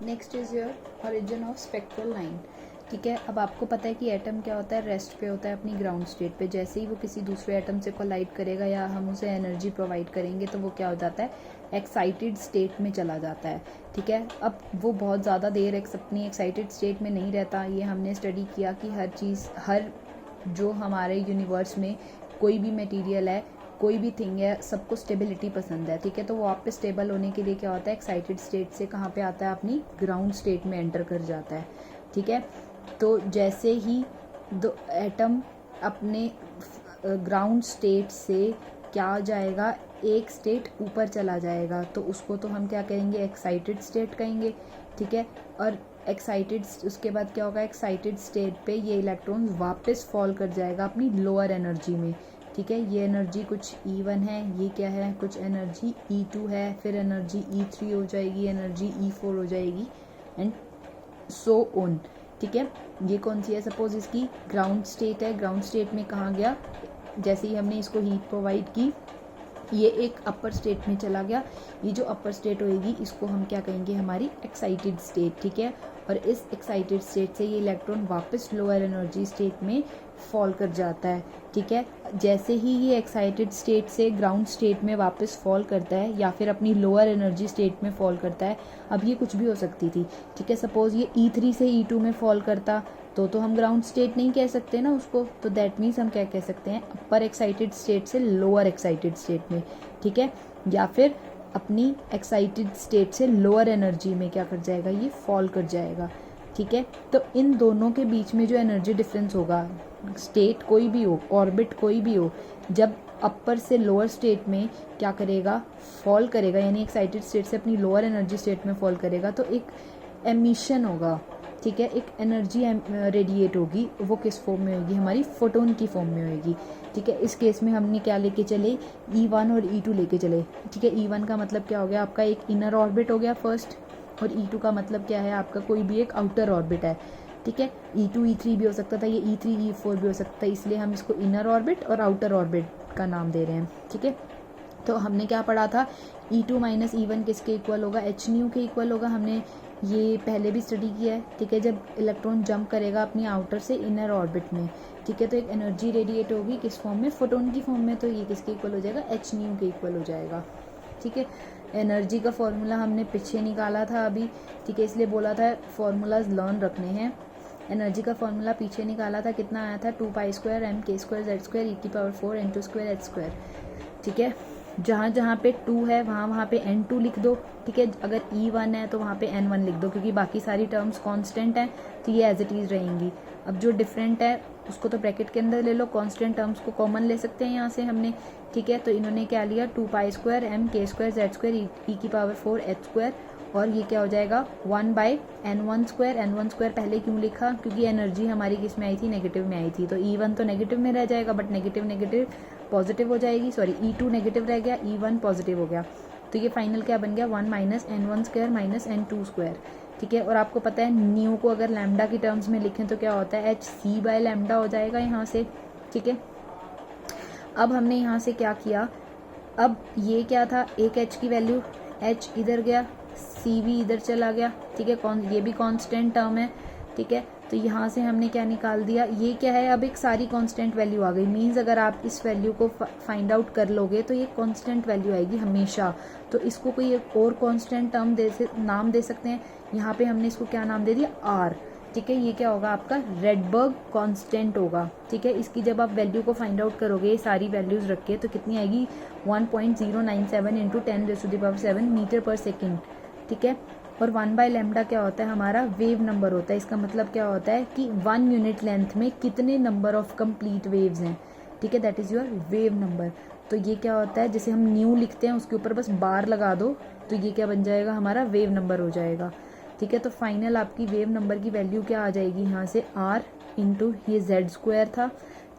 Next is your origin of spectral line. ठीक है, अब आपको पता है कि एटम क्या होता है, रेस्ट पे होता है अपनी ग्राउंड स्टेट पे। जैसे ही वो किसी दूसरे एटम से कोलाइड करेगा या हम उसे एनर्जी प्रोवाइड करेंगे तो वो क्या हो जाता है, एक्साइटेड स्टेट में चला जाता है। ठीक है, अब वो बहुत ज़्यादा देर अपनी एक्साइटेड स्टेट में नहीं रहता। ये हमने स्टडी किया कि हर चीज़, हर जो हमारे यूनिवर्स में कोई भी मटेरियल है, कोई भी थिंग है, सबको स्टेबिलिटी पसंद है। ठीक है, तो वो वापस स्टेबल होने के लिए क्या होता है, एक्साइटेड स्टेट से कहाँ पे आता है, अपनी ग्राउंड स्टेट में एंटर कर जाता है। ठीक है, तो जैसे ही दो एटम अपने ग्राउंड स्टेट से क्या आ जाएगा, एक स्टेट ऊपर चला जाएगा, तो उसको तो हम क्या कहेंगे, एक्साइटेड स्टेट कहेंगे। ठीक है, और एक्साइटेड, उसके बाद क्या होगा, एक्साइटेड स्टेट पे ये इलेक्ट्रॉन वापस फॉल कर जाएगा अपनी लोअर एनर्जी में। ठीक है, ये एनर्जी कुछ E1 है, ये क्या है, कुछ एनर्जी E2 है, फिर एनर्जी E3 हो जाएगी, एनर्जी E4 हो जाएगी, एंड सो ऑन। ठीक है, ये कौन सी है, सपोज इसकी ग्राउंड स्टेट है। ग्राउंड स्टेट में कहाँ गया, जैसे ही हमने इसको हीट प्रोवाइड की, ये एक अपर स्टेट में चला गया। ये जो अपर स्टेट होएगी इसको हम क्या कहेंगे, हमारी एक्साइटेड स्टेट। ठीक है, और इस एक्साइटेड स्टेट से ये इलेक्ट्रॉन वापस लोअर एनर्जी स्टेट में फॉल कर जाता है। ठीक है, जैसे ही ये एक्साइटेड स्टेट से ग्राउंड स्टेट में वापस फॉल करता है या फिर अपनी लोअर एनर्जी स्टेट में फॉल करता है, अब ये कुछ भी हो सकती थी। ठीक है, सपोज ये E3 से E2 में फॉल करता तो हम ग्राउंड स्टेट नहीं कह सकते ना उसको, तो दैट मीन्स हम क्या कह सकते हैं, अपर एक्साइटेड स्टेट से लोअर एक्साइटेड स्टेट में। ठीक है, या फिर अपनी एक्साइटेड स्टेट से लोअर एनर्जी में क्या कर जाएगा, ये फॉल कर जाएगा। ठीक है, तो इन दोनों के बीच में जो एनर्जी डिफरेंस होगा, स्टेट कोई भी हो, ऑर्बिट कोई भी हो, जब अपर से लोअर स्टेट में क्या करेगा, फॉल करेगा, यानी एक्साइटेड स्टेट से अपनी लोअर एनर्जी स्टेट में फॉल करेगा, तो एक एमिशन होगा। ठीक है, एक एनर्जी रेडिएट होगी, वो किस फॉर्म में होगी, हमारी फोटोन की फॉर्म में होगी। ठीक है, इस केस में हमने क्या लेके चले, E1 और E2 लेके चले। ठीक है, E1 का मतलब क्या हो गया, आपका एक इनर ऑर्बिट हो गया फर्स्ट, और E2 का मतलब क्या है, आपका कोई भी एक आउटर ऑर्बिट है। ठीक है, E2 E3 भी हो सकता था, ये E3 E4 भी हो सकता है, इसलिए हम इसको इनर ऑर्बिट और आउटर ऑर्बिट का नाम दे रहे हैं। ठीक है, तो हमने क्या पढ़ा था, E2 माइनस E1 किसके इक्वल होगा, h न्यू के इक्वल होगा। हमने ये पहले भी स्टडी किया है। ठीक है, जब इलेक्ट्रॉन जंप करेगा अपनी आउटर से इनर ऑर्बिट में, ठीक है, तो एक एनर्जी रेडिएट होगी, किस फॉर्म में, फोटोन की फॉर्म में, तो ये किसके इक्वल हो जाएगा, h न्यू के इक्वल हो जाएगा। ठीक है, एनर्जी का फॉर्मूला हमने पीछे निकाला था अभी। ठीक है, इसलिए बोला था फॉर्मूलाज लर्न रखने हैं। एनर्जी का फॉर्मूला पीछे निकाला था, कितना आया था, 2π² mk² z² e⁴ n²² h²। ठीक है, जहाँ जहाँ पे 2 है वहाँ पे n2 लिख दो। ठीक है, अगर E1 है तो वहाँ पे n1 लिख दो, क्योंकि बाकी सारी टर्म्स कांस्टेंट हैं, तो ये एज इट इज़ रहेंगी। अब जो डिफरेंट है उसको तो ब्रैकेट के अंदर ले लो, कांस्टेंट टर्म्स को कॉमन ले सकते हैं यहाँ से हमने। ठीक है, तो इन्होंने क्या लिया, 2π² mk² z² e⁴ h², और ये क्या हो जाएगा, 1/n1²। n1² पहले क्यों लिखा, क्योंकि एनर्जी हमारी किस में आई थी, नेगेटिव में आई थी, तो E1 तो नेगेटिव में रह जाएगा, बट नेगेटिव नेगेटिव पॉजिटिव हो जाएगी, सॉरी E2 नेगेटिव रह गया, E1 पॉजिटिव हो गया, तो ये फाइनल क्या बन गया, 1 - n1² - n2²। ठीक है, और आपको पता है न्यू को अगर लैम्डा की टर्म्स में लिखें तो क्या होता है, hc/λ हो जाएगा यहाँ से। ठीक है, अब हमने यहाँ से क्या किया, अब ये क्या था, एक h की वैल्यू, h इधर गया, c भी इधर चला गया। ठीक है, ये भी कांस्टेंट टर्म है। ठीक है, तो यहाँ से हमने क्या निकाल दिया, ये क्या है, अब एक सारी कांस्टेंट वैल्यू आ गई। मीन्स अगर आप इस वैल्यू को फाइंड आउट कर लोगे तो ये कांस्टेंट वैल्यू आएगी हमेशा। तो इसको कोई एक और कांस्टेंट टर्म नाम दे सकते हैं। यहाँ पे हमने इसको क्या नाम दे दिया, R। ठीक है, ये क्या होगा, आपका रेडबर्ग कांस्टेंट होगा। ठीक है, इसकी जब आप वैल्यू को फाइंड आउट करोगे, ये सारी वैल्यूज रख के, तो कितनी आएगी, 1.097 × 10⁷ मीटर पर सेकेंड। ठीक है, और 1/λ क्या होता है, हमारा वेव नंबर होता है। इसका मतलब क्या होता है कि 1 यूनिट लेंथ में कितने नंबर ऑफ कंप्लीट वेव्स हैं। ठीक है, that is your wave number. तो ये क्या होता है, जैसे हम न्यू लिखते हैं उसके ऊपर बस बार लगा दो, तो ये क्या बन जाएगा, हमारा वेव नंबर हो जाएगा। ठीक है, तो फाइनल आपकी वेव नंबर की वैल्यू क्या आ जाएगी, यहाँ से R इंटू ये z² था।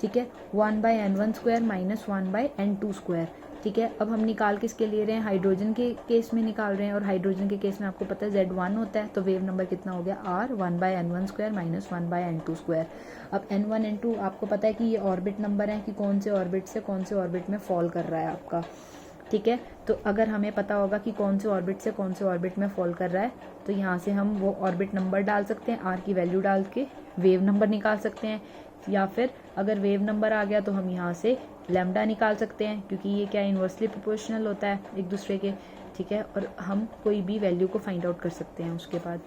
ठीक है, 1/n1² - 1/n2²। ठीक है, अब हम निकाल किसके ले रहे हैं, हाइड्रोजन के केस में निकाल रहे हैं, और हाइड्रोजन के केस में आपको पता है Z1 होता है, तो वेव नंबर कितना हो गया, R 1/n1² - 1/n2²। अब n1 n2 आपको पता है कि ये ऑर्बिट नंबर है कि कौन से ऑर्बिट से कौन से ऑर्बिट में फॉल कर रहा है आपका। ठीक है। तो अगर हमें पता होगा कि कौन से ऑर्बिट से कौन से ऑर्बिट में फॉल कर रहा है, तो यहाँ से हम वो ऑर्बिट नंबर डाल सकते हैं, आर की वैल्यू डाल के वेव नंबर निकाल सकते हैं, या फिर अगर वेव नंबर आ गया तो हम यहाँ से लैम्डा निकाल सकते हैं, क्योंकि ये क्या इन्वर्सली प्रोपोर्शनल होता है एक दूसरे के, ठीक है। और हम कोई भी वैल्यू को फाइंड आउट कर सकते हैं उसके बाद।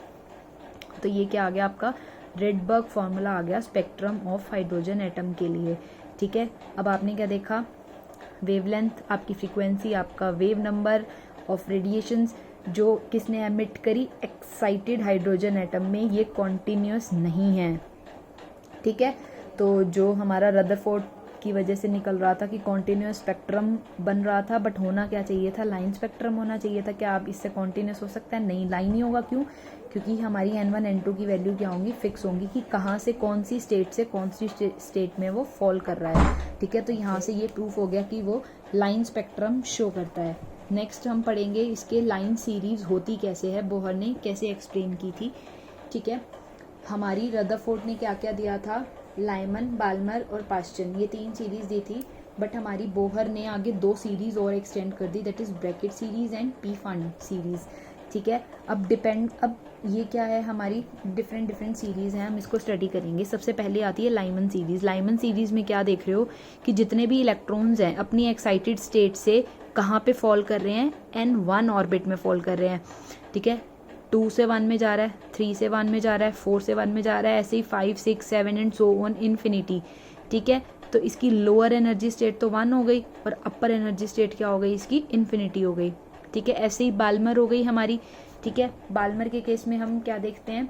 तो ये क्या आ गया आपका रेडबर्ग फॉर्मूला आ गया स्पेक्ट्रम ऑफ हाइड्रोजन एटम के लिए, ठीक है। अब आपने क्या देखा, वेवलेंथ, आपकी फ्रीक्वेंसी, आपका वेव नंबर ऑफ रेडिएशंस जो किसने एमिट करी, एक्साइटेड हाइड्रोजन एटम में, ये कॉन्टिन्यूस नहीं है, ठीक है। तो जो हमारा रदरफोर्ड की वजह से निकल रहा था कि कॉन्टिन्यूस स्पेक्ट्रम बन रहा था, बट होना क्या चाहिए था, लाइन स्पेक्ट्रम होना चाहिए था। क्या आप इससे कॉन्टिन्यूस हो सकता है? नहीं, लाइन ही होगा। क्यों? क्योंकि हमारी N1 N2 की वैल्यू क्या होंगी, फिक्स होंगी कि कहाँ से कौन सी स्टेट से कौन सी स्टेट में वो फॉल कर रहा है, ठीक है। तो यहाँ से ये प्रूफ हो गया कि वो लाइन स्पेक्ट्रम शो करता है। नेक्स्ट हम पढ़ेंगे इसके लाइन सीरीज होती कैसे है, बोहर ने कैसे एक्सप्लेन की थी, ठीक है। हमारी रदरफोर्ड ने क्या क्या दिया था, लाइमन, बाल्मर और पास्चन, ये 3 सीरीज दी थी, बट हमारी बोहर ने आगे 2 सीरीज और एक्सटेंड कर दी, that is bracket series and P fund series, ठीक है। अब ये क्या है, हमारी डिफरेंट सीरीज हैं, हम इसको स्टडी करेंगे। सबसे पहले आती है लाइमन सीरीज। लाइमन सीरीज में क्या देख रहे हो कि जितने भी इलेक्ट्रॉन्स हैं अपनी एक्साइटेड स्टेट से कहाँ पे फॉल कर रहे हैं, N1 ऑर्बिट में फॉल कर रहे हैं, ठीक है। 2 से 1 में जा रहा है, 3 से 1 में जा रहा है, 4 से 1 में जा रहा है, ऐसे ही 5, 6, 7 एंड सो ऑन इन्फिनिटी, ठीक है। तो इसकी लोअर एनर्जी स्टेट तो 1 हो गई और अपर एनर्जी स्टेट क्या हो गई, इसकी इन्फिनिटी हो गई, ठीक है। ऐसे ही बाल्मर हो गई हमारी, ठीक है। बाल्मर के केस में हम क्या देखते हैं,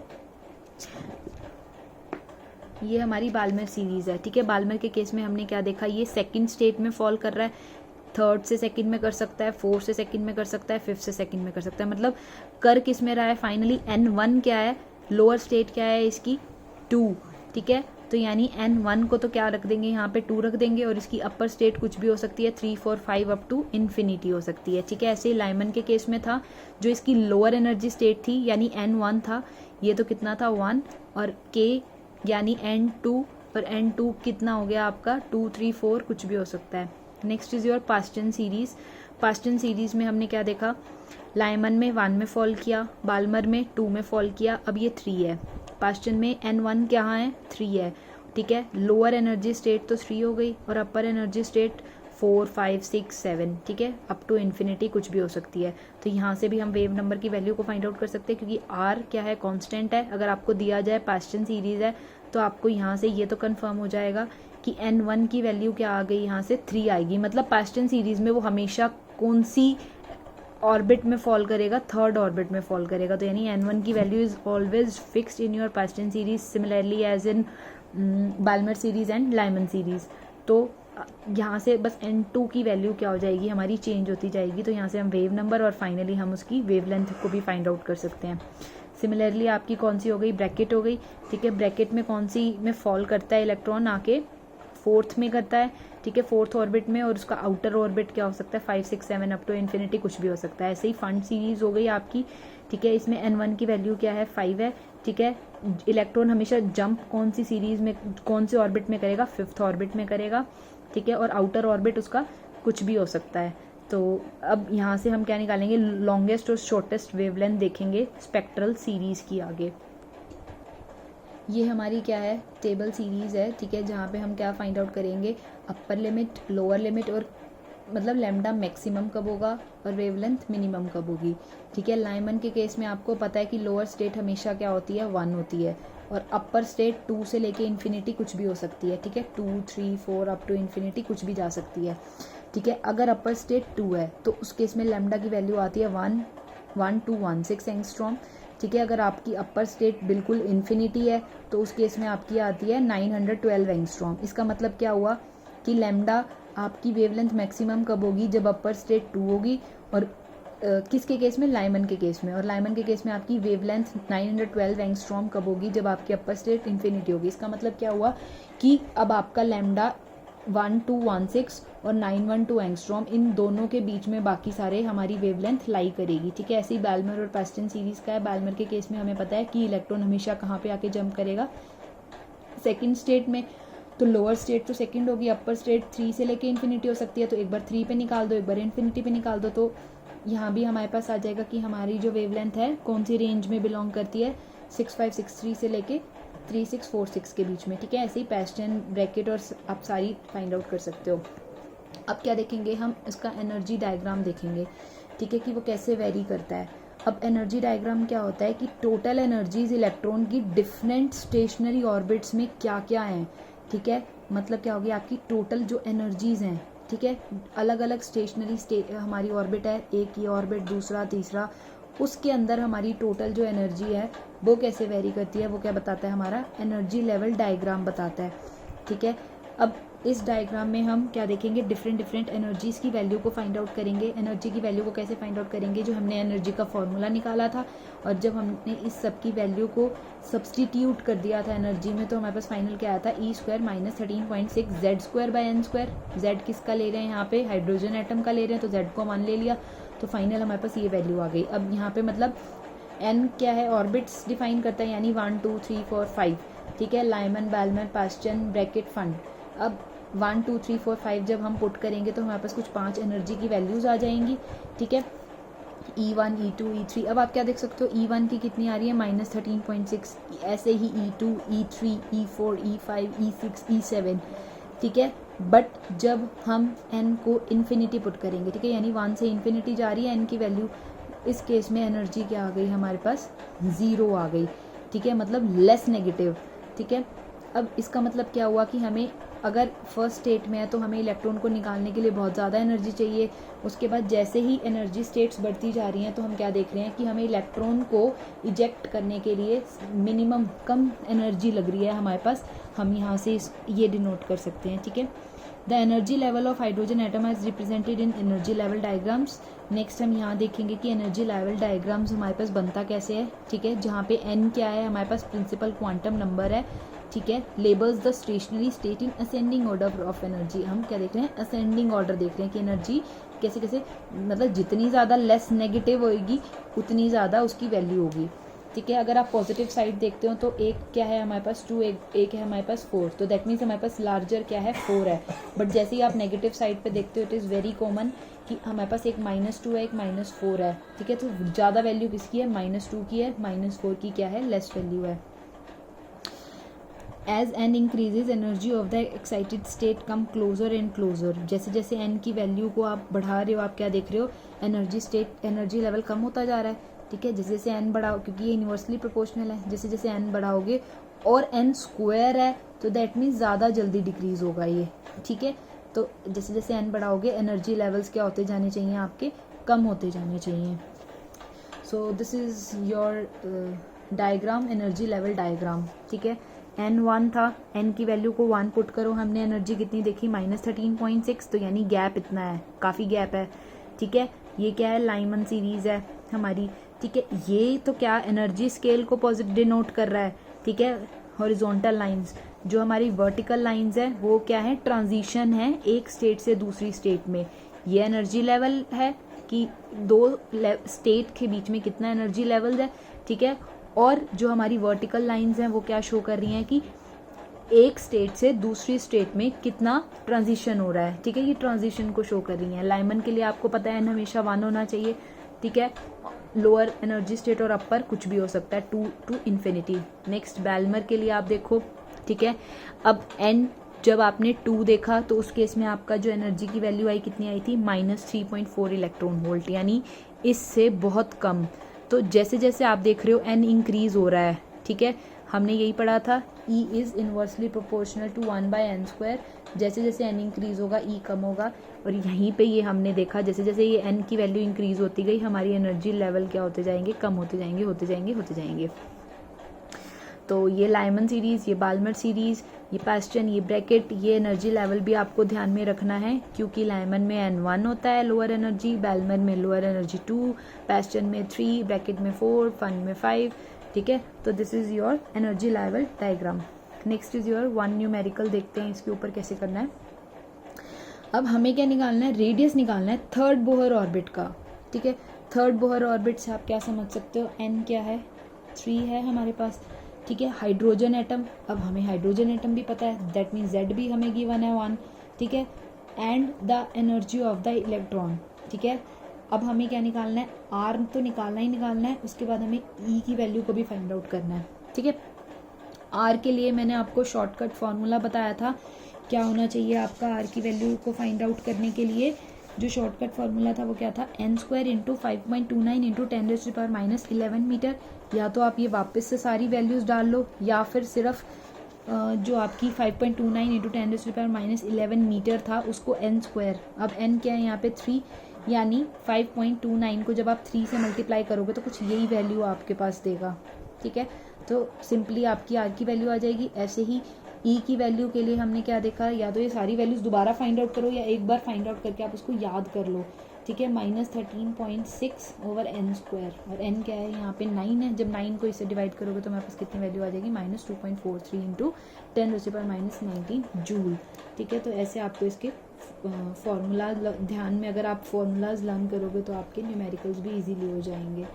ये हमारी बाल्मर सीरीज है, ठीक है। बाल्मर के केस में हमने क्या देखा, ये सेकंड स्टेट में फॉल कर रहा है, थर्ड से सेकंड में कर सकता है, फोर्थ से सेकंड में कर सकता है, फिफ्थ से सेकंड में कर सकता है, मतलब कर किस में रहा है, फाइनली N1 क्या है, लोअर स्टेट क्या है इसकी 2, ठीक है। तो यानी N1 को तो क्या रख देंगे यहाँ पे 2 रख देंगे, और इसकी अपर स्टेट कुछ भी हो सकती है 3, 4, 5 अप टू इन्फिनिटी हो सकती है, ठीक है। ऐसे ही लाइमन के केस में था, जो इसकी लोअर एनर्जी स्टेट थी यानी N1 था, ये तो कितना था 1, और K यानी N2, और N2 कितना हो गया आपका 2, 3, 4 कुछ भी हो सकता है। Next is your Paschen series. Paschen series में हमने क्या देखा, लाइमन में 1 में फॉल किया, बाल्मर में 2 में फॉल किया, अब ये 3 है। पास्चन में N1 क्या है, 3 है, ठीक है। लोअर एनर्जी स्टेट तो 3 हो गई और अपर एनर्जी स्टेट 4, 5, 6, 7, ठीक है, अप टू इन्फिनिटी कुछ भी हो सकती है। तो यहाँ से भी हम वेव नंबर की वैल्यू को फाइंड आउट कर सकते हैं, क्योंकि R क्या है, कांस्टेंट है। अगर आपको दिया जाए पास्चन सीरीज है तो आपको यहाँ से ये तो कंफर्म हो जाएगा कि N1 की वैल्यू क्या आ गई, यहाँ से 3 आएगी, मतलब पास्चन सीरीज में वो हमेशा कौन सी ऑर्बिट में फॉल करेगा, थर्ड ऑर्बिट में फॉल करेगा। तो यानी N1 की value is always fixed in your Paschen series, similarly as in Balmer series and Lyman series. तो यहाँ से बस N2 की वैल्यू क्या हो जाएगी, हमारी चेंज होती जाएगी। तो यहाँ से हम वेव नंबर और फाइनली हम उसकी वेवलेंथ को भी फाइंड आउट कर सकते हैं। सिमिलरली आपकी कौन सी हो गई, ब्रैकेट हो गई, ठीक है। ब्रैकेट में कौन सी में फॉल करता है इलेक्ट्रॉन, आके 4th में करता है, ठीक है, 4th ऑर्बिट में, और उसका आउटर ऑर्बिट क्या हो सकता है 5, 6, 7 अप टू इन्फिनिटी कुछ भी हो सकता है। ऐसे ही फंड सीरीज हो गई आपकी, ठीक है। इसमें N1 की वैल्यू क्या है, 5 है, ठीक है। इलेक्ट्रॉन हमेशा जंप कौन सी सीरीज में, कौन से ऑर्बिट में करेगा, 5th ऑर्बिट में करेगा, ठीक है। और आउटर ऑर्बिट उसका कुछ भी हो सकता है। तो अब यहाँ से हम क्या निकालेंगे, लॉन्गेस्ट और शॉर्टेस्ट वेवलेंथ देखेंगे स्पेक्ट्रल सीरीज की आगे। ये हमारी क्या है, टेबल सीरीज है, ठीक है, जहाँ पे हम क्या फाइंड आउट करेंगे, अपर लिमिट, लोअर लिमिट, और मतलब लैम्डा मैक्सिमम कब होगा और वेवलेंथ मिनिमम कब होगी, ठीक है। लाइमन के केस में आपको पता है कि लोअर स्टेट हमेशा क्या होती है, 1 होती है, और अपर स्टेट 2 से लेके इन्फिनिटी कुछ भी हो सकती है, ठीक है। 2, 3, 4 अप टू इन्फिनिटी कुछ भी जा सकती है, ठीक है। अगर अपर स्टेट 2 है तो उस केस में लैम्डा की वैल्यू आती है 1.1216 एंगस्ट्रॉम, ठीक है। अगर आपकी अपर स्टेट बिल्कुल इन्फिनिटी है तो उस केस में आपकी आती है 912 एंगस्ट्रॉम। इसका मतलब क्या हुआ कि लैम्डा आपकी वेवलेंथ मैक्सिमम कब होगी, जब अपर स्टेट 2 होगी, और किसके केस में, लाइमन के केस में। और लाइमन के केस में आपकी वेवलेंथ 912 एंगस्ट्रॉम कब होगी, जब आपकी अपर स्टेट इन्फिनिटी होगी। इसका मतलब क्या हुआ कि अब आपका लैम्डा 1216 और 912 एंगस्ट्रॉम, इन दोनों के बीच में बाकी सारे हमारी वेवलेंथ लाई करेगी, ठीक है। ऐसे ही बाल्मर और पास्चन सीरीज का है। बाल्मर के केस में हमें पता है कि इलेक्ट्रॉन हमेशा कहाँ पे आके जंप करेगा, सेकंड स्टेट में, तो लोअर स्टेट तो सेकंड होगी, अपर स्टेट 3 से लेके इन्फिनिटी हो सकती है, तो एक बार 3 पे निकाल दो, एक बार इन्फिनिटी पे निकाल दो, तो यहाँ भी हमारे पास आ जाएगा कि हमारी जो वेवलेंथ है कौन सी रेंज में बिलोंग करती है, 6563 से लेके 3646 के बीच में, ठीक है। ऐसे ही पैस्टन ब्रैकेट और आप सारी फाइंड आउट कर सकते हो। अब क्या देखेंगे हम, इसका एनर्जी डायग्राम देखेंगे, ठीक है, कि वो कैसे वेरी करता है। अब एनर्जी डायग्राम क्या होता है कि टोटल एनर्जीज इलेक्ट्रॉन की डिफरेंट स्टेशनरी ऑर्बिट्स में क्या क्या हैं, ठीक है। मतलब क्या होगी आपकी टोटल जो एनर्जीज हैं, ठीक है, अलग अलग स्टेशनरी हमारी ऑर्बिट है, एक ये ऑर्बिट, दूसरा, तीसरा, उसके अंदर हमारी टोटल जो एनर्जी है वो कैसे वेरी करती है, वो क्या बताता है, हमारा एनर्जी लेवल डायग्राम बताता है, ठीक है। अब इस डायग्राम में हम क्या देखेंगे, डिफरेंट एनर्जीज की वैल्यू को फाइंड आउट करेंगे। एनर्जी की वैल्यू को कैसे फाइंड आउट करेंगे, जो हमने एनर्जी का फॉर्मूला निकाला था और जब हमने इस सब की वैल्यू को सब्सटीट्यूट कर दिया था एनर्जी में, तो हमारे पास फाइनल क्या आया था, E² - 13.6 Z² (n²). Z किसका ले रहे हैं यहाँ पे, हाइड्रोजन एटम का ले रहे हैं, तो Z को मान ले लिया, तो फाइनल हमारे पास ये वैल्यू आ गई। अब यहाँ पे मतलब n क्या है, ऑर्बिट्स डिफाइन करता है, यानी 1 2 3 4 5, ठीक है, Lyman, Balmer, Paschen, Brackett, Pfund. अब 1 2 3 4 5 जब हम पुट करेंगे तो हमारे पास कुछ 5 एनर्जी की वैल्यूज आ जाएंगी, ठीक है, E1 E2 E3। अब आप क्या देख सकते हो, E1 की कितनी आ रही है, -13.6, ऐसे ही E2 E3 E4 E5 E6 E7, ठीक है। बट जब हम n को इन्फिनिटी पुट करेंगे, ठीक है, यानी 1 से इन्फिनिटी जा रही है n की वैल्यू, इस केस में एनर्जी क्या आ गई हमारे पास, 0 आ गई, ठीक है, मतलब लेस नेगेटिव, ठीक है। अब इसका मतलब क्या हुआ कि हमें अगर फर्स्ट स्टेट में है तो हमें इलेक्ट्रॉन को निकालने के लिए बहुत ज़्यादा एनर्जी चाहिए। उसके बाद जैसे ही एनर्जी स्टेट्स बढ़ती जा रही हैं तो हम क्या देख रहे हैं कि हमें इलेक्ट्रॉन को इजेक्ट करने के लिए मिनिमम कम एनर्जी लग रही है हमारे पास। हम यहाँ से ये डिनोट कर सकते हैं, ठीक है। The energy level of hydrogen atom is represented in energy level diagrams. Next हम यहाँ देखेंगे कि एनर्जी लेवल डायग्राम्स हमारे पास बनता कैसे है, ठीक है, जहाँ पे n क्या है, हमारे पास प्रिंसिपल क्वांटम नंबर है, ठीक है। Labels the stationery state in ascending order of energy. हम क्या देख रहे हैं, असेंडिंग ऑर्डर देख रहे हैं कि एनर्जी कैसे कैसे, मतलब जितनी ज़्यादा लेस नेगेटिव होगी उतनी ज़्यादा उसकी वैल्यू होगी, ठीक है। अगर आप पॉजिटिव साइड देखते हो तो एक क्या है हमारे पास 2, एक है हमारे पास 4, तो दैट मीन्स हमारे पास लार्जर क्या है 4 है। बट जैसे ही आप नेगेटिव साइड पे देखते हो इट इज़ वेरी कॉमन कि हमारे पास एक -2 है, एक -4 है, ठीक है। तो ज़्यादा वैल्यू किसकी है, -2 की है, -4 की क्या है, लेस वैल्यू है। As n increases energy of the excited state come closer and closer. जैसे जैसे n की वैल्यू को आप बढ़ा रहे हो, आप क्या देख रहे हो, एनर्जी लेवल कम होता जा रहा है, ठीक है। जैसे जैसे n बढ़ाओ, क्योंकि ये यूनिवर्सली प्रोपोर्शनल है, जैसे जैसे n बढ़ाओगे और n² है तो दैट मीन्स ज़्यादा जल्दी डिक्रीज होगा ये, ठीक है। तो जैसे जैसे n बढ़ाओगे एनर्जी लेवल्स क्या होते जाने चाहिए, आपके कम होते जाने चाहिए। So this is your diagram, energy level diagram, ठीक है। n1 था, n की वैल्यू को 1 पुट करो, हमने एनर्जी कितनी देखी, -13.6, तो यानी गैप इतना है, काफ़ी गैप है, ठीक है। ये क्या है, लाइमन सीरीज़ है हमारी, ठीक है। ये तो क्या एनर्जी स्केल को पॉजिटिव डिनोट कर रहा है, ठीक है। हॉरिजॉन्टल लाइंस, जो हमारी वर्टिकल लाइंस है वो क्या है, ट्रांजिशन है एक स्टेट से दूसरी स्टेट में। ये एनर्जी लेवल है कि दो स्टेट के बीच में कितना एनर्जी लेवल है, ठीक है। और जो हमारी वर्टिकल लाइंस हैं वो क्या शो कर रही हैं कि एक स्टेट से दूसरी स्टेट में कितना ट्रांजिशन हो रहा है, ठीक है। ये ट्रांजिशन को शो कर रही हैं। लाइमन के लिए आपको पता है n हमेशा 1 होना चाहिए, ठीक है। लोअर एनर्जी स्टेट और अपर कुछ भी हो सकता है, 2 to इन्फिनिटी। नेक्स्ट बैल्मर के लिए आप देखो, ठीक है। अब n जब आपने 2 देखा तो उस केस में आपका जो एनर्जी की वैल्यू आई कितनी आई थी, -3.4 इलेक्ट्रॉन वोल्ट, यानी इससे बहुत कम। तो जैसे जैसे आप देख रहे हो n इंक्रीज हो रहा है, ठीक है। हमने यही पढ़ा था, E is inversely proportional to 1/n²। जैसे जैसे n इंक्रीज होगा E कम होगा, और यहीं पे ये हमने देखा जैसे जैसे ये n की वैल्यू इंक्रीज होती गई हमारी एनर्जी लेवल क्या होते जाएंगे, कम होते जाएंगे, होते जाएंगे, होते जाएंगे। तो ये लाइमन सीरीज़, ये बाल्मर सीरीज़, ये पास्चन, ये ब्रैकेट, ये एनर्जी लेवल भी आपको ध्यान में रखना है, क्योंकि लाइमन में n1 होता है लोअर एनर्जी, बाल्मर में लोअर एनर्जी 2, पास्चन में 3, ब्रैकेट में 4, फन में 5, ठीक है। तो this is your energy level diagram. Next is your 1 numerical, देखते हैं इसके ऊपर कैसे करना है। अब हमें क्या निकालना है, रेडियस निकालना है थर्ड बोहर ऑर्बिट का, ठीक है। थर्ड बोहर ऑर्बिट से आप क्या समझ सकते हो, n क्या है, 3 है हमारे पास, ठीक है। हाइड्रोजन एटम, अब हमें हाइड्रोजन एटम भी पता है, दैट मीन्स Z भी हमें गिवन है 1, ठीक है। And the energy of the electron, ठीक है। अब हमें क्या निकालना है, R तो निकालना ही निकालना है, उसके बाद हमें E की वैल्यू को भी फाइंड आउट करना है, ठीक है। R के लिए मैंने आपको शॉर्टकट फार्मूला बताया था, क्या होना चाहिए आपका R की वैल्यू को फाइंड आउट करने के लिए। जो शॉर्टकट फार्मूला था वो क्या था, n² इंटू 5.29 इंटू 10⁻⁻11 मीटर। या तो आप ये वापस से सारी वैल्यूज़ डाल लो, या फिर सिर्फ जो आपकी 5.29 इंटू 10⁻11 मीटर था उसको n², अब n क्या है यहाँ पे 3, यानी 5.29 को जब आप 3 से मल्टीप्लाई करोगे तो कुछ यही वैल्यू आपके पास देगा, ठीक है। तो सिंपली आपकी R की वैल्यू आ जाएगी। ऐसे ही E की वैल्यू के लिए हमने क्या देखा, या तो ये सारी वैल्यूज़ दोबारा फाइंड आउट करो या एक बार फाइंड आउट करके आप उसको याद कर लो, ठीक है। -13.6/n², और n क्या है यहाँ पे 9 है। जब 9 को इससे डिवाइड करोगे तो हमारे पास कितनी वैल्यू आ जाएगी, -2.43 इंटू 10⁻⁻19 जूल, ठीक है। तो ऐसे आपको इसके फॉर्मूला ध्यान में, अगर आप फॉर्मूलाज लर्न करोगे तो आपके न्यूमेरिकल्स भी इजीली हो जाएंगे।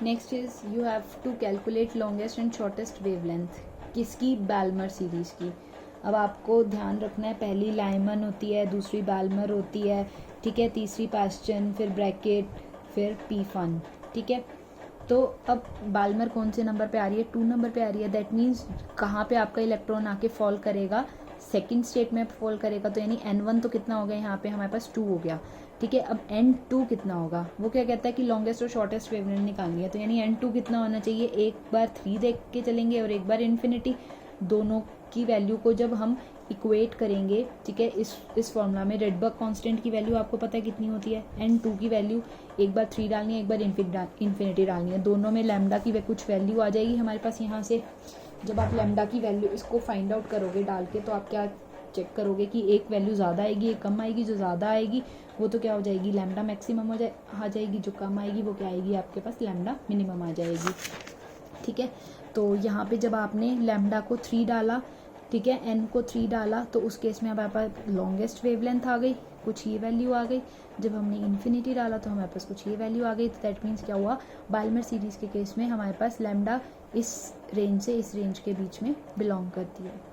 Next is you have to calculate longest and shortest wavelength, किसकी, बाल्मर सीरीज़ की। अब आपको ध्यान रखना है, पहली लाइमन होती है, दूसरी बाल्मर होती है, ठीक है, तीसरी पास्चन, फिर ब्रैकेट, फिर पीफन, ठीक है। तो अब बाल्मर कौन से नंबर पे आ रही है, 2 नंबर पे आ रही है। दैट मीन्स कहाँ पे आपका इलेक्ट्रॉन आके फॉल करेगा, सेकंड स्टेट में फॉल करेगा। तो यानी n1 तो कितना हो गया यहाँ पे हमारे पास 2 हो गया, ठीक है। अब n2 कितना होगा, वो क्या कहता है कि लॉन्गेस्ट और शॉर्टेस्ट वेवलेंथ निकालनी है। तो यानी n2 कितना होना चाहिए, एक बार 3 देख के चलेंगे और एक बार इन्फिनिटी। दोनों की वैल्यू को जब हम इक्वेट करेंगे, ठीक है, इस फॉर्मूला में रेडबर्ग कांस्टेंट की वैल्यू आपको पता है कितनी होती है, n2 की वैल्यू एक बार 3 डालनी है, एक बार इन्फिनिटी डालनी है। दोनों में लैम्डा की कुछ वैल्यू आ जाएगी हमारे पास यहाँ से। जब आप लैम्डा की वैल्यू इसको फाइंड आउट करोगे डाल के, तो आप क्या चेक करोगे कि एक वैल्यू ज़्यादा आएगी, एक कम आएगी। जो ज़्यादा आएगी वो तो क्या हो जाएगी, लैम्डा मैक्सिमम आ जाएगी। जो कम आएगी वो क्या आएगी, आपके पास लैम्डा मिनिमम आ जाएगी, ठीक है। तो यहाँ पे जब आपने लैम्डा को 3 डाला, ठीक है, n को 3 डाला, तो उस केस में हमारे पास लॉन्गेस्ट वेवलेंथ आ गई, कुछ ये वैल्यू आ गई। जब हमने इन्फिनिटी डाला तो हमारे पास कुछ ये वैल्यू आ गई। तो दैट मीन्स क्या हुआ, बाल्मर सीरीज़ के केस में हमारे पास लैम्डा इस रेंज से इस रेंज के बीच में बिलोंग करती है।